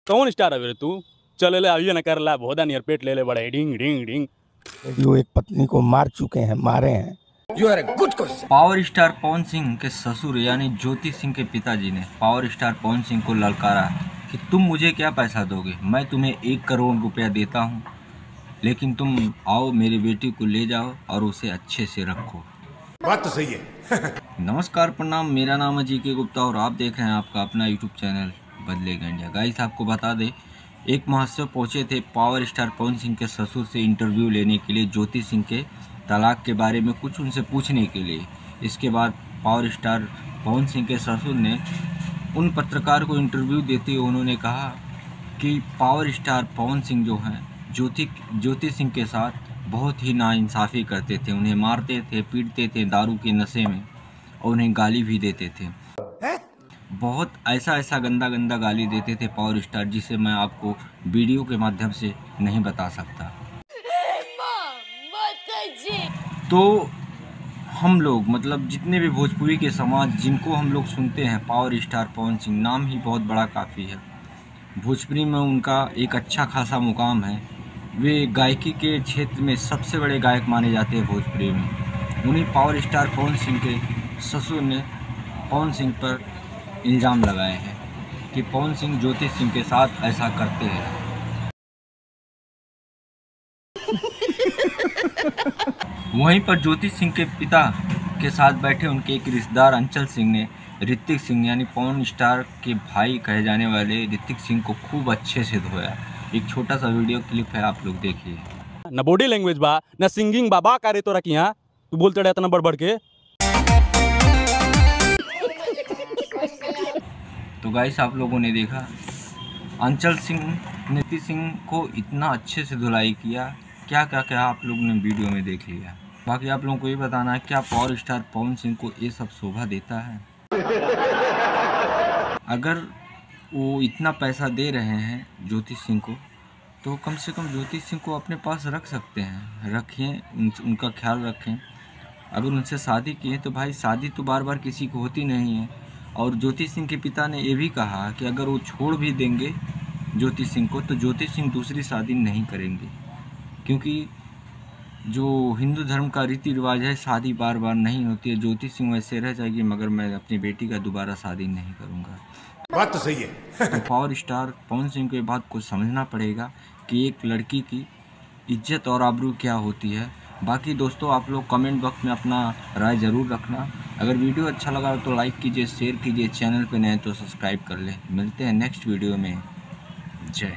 कौन स्टार है तू? चल ले अभी ना कर ला भोदा नियर पेट ले ले बड़ा डिंग डिंग डिंग। जो एक पत्नी को मार चुके हैं, मारे हैं। You are a good question। Power star Pawan Singh के ससुर यानी ज्योति सिंह के पिताजी ने पावर स्टार पवन सिंह को ललकारा कि तुम मुझे क्या पैसा दोगे, मैं तुम्हें 1 करोड़ रुपया देता हूँ, लेकिन तुम आओ मेरी बेटी को ले जाओ और उसे अच्छे से रखो। बात तो सही है। नमस्कार, प्रणाम, मेरा नाम है जीके गुप्ता और आप देख रहे हैं आपका अपना यूट्यूब चैनल बदलेगा इंडिया। गाइस, आपको बता दें, एक महोत्सव पहुंचे थे पावर स्टार पवन सिंह के ससुर से इंटरव्यू लेने के लिए, ज्योति सिंह के तलाक के बारे में कुछ उनसे पूछने के लिए। इसके बाद पावर स्टार पवन सिंह के ससुर ने उन पत्रकार को इंटरव्यू देते हुए उन्होंने कहा कि पावर स्टार पवन सिंह जो हैं ज्योति सिंह के साथ बहुत ही नाइंसाफ़ी करते थे, उन्हें मारते थे, पीटते थे दारू के नशे में और उन्हें गाली भी देते थे। बहुत ऐसा गंदा गाली देते थे पावर स्टार, जिसे मैं आपको वीडियो के माध्यम से नहीं बता सकता। तो हम लोग मतलब जितने भी भोजपुरी के समाज जिनको हम लोग सुनते हैं, पावर स्टार पवन सिंह नाम ही बहुत बड़ा काफ़ी है। भोजपुरी में उनका एक अच्छा खासा मुकाम है, वे गायकी के क्षेत्र में सबसे बड़े गायक माने जाते हैं भोजपुरी में। उन्हीं पावर स्टार पवन सिंह के ससुर ने पवन सिंह पर इल्ज़ाम लगाए हैं कि पवन सिंह ज्योति सिंह के साथ ऐसा करते हैं। वहीं पर ज्योति सिंह के पिता के साथ बैठे उनके एक रिश्तेदार अंचल सिंह ने ऋतिक सिंह यानी पवन स्टार के भाई कहे जाने वाले ऋतिक सिंह को खूब अच्छे से धोया। एक छोटा सा वीडियो क्लिप है, आप लोग देखिए। न बॉडी लैंग्वेज बा न सिंगिंग बा करे तो रखी यहाँ तू बोलते रहे इतना बढ़ के। तो गाइस, आप लोगों ने देखा अंचल सिंह ने ऋतिक सिंह को इतना अच्छे से धुलाई किया, क्या आप लोगों ने वीडियो में देख लिया। बाकी आप लोगों को ये बताना है, क्या पावर स्टार पवन सिंह को ये सब शोभा देता है? अगर वो इतना पैसा दे रहे हैं ज्योति सिंह को, तो कम से कम ज्योति सिंह को अपने पास रख सकते हैं, रखें, उनका ख्याल रखें। अगर उनसे शादी की है तो भाई शादी तो बार बार किसी को होती नहीं है। और ज्योति सिंह के पिता ने ये भी कहा कि अगर वो छोड़ भी देंगे ज्योति सिंह को तो ज्योति सिंह दूसरी शादी नहीं करेंगे, क्योंकि जो हिंदू धर्म का रीति रिवाज है, शादी बार बार नहीं होती है। ज्योति सिंह वैसे रह जाएगी, मगर मैं अपनी बेटी का दोबारा शादी नहीं करूँगा। बात तो सही है। तो पावर स्टार पवन सिंह को ये बात को समझना पड़ेगा कि एक लड़की की इज्जत और आबरू क्या होती है। बाकी दोस्तों, आप लोग कमेंट बॉक्स में अपना राय ज़रूर रखना। अगर वीडियो अच्छा लगा तो लाइक कीजिए, शेयर कीजिए, चैनल पे नए तो सब्सक्राइब कर लें। मिलते हैं नेक्स्ट वीडियो में। जय।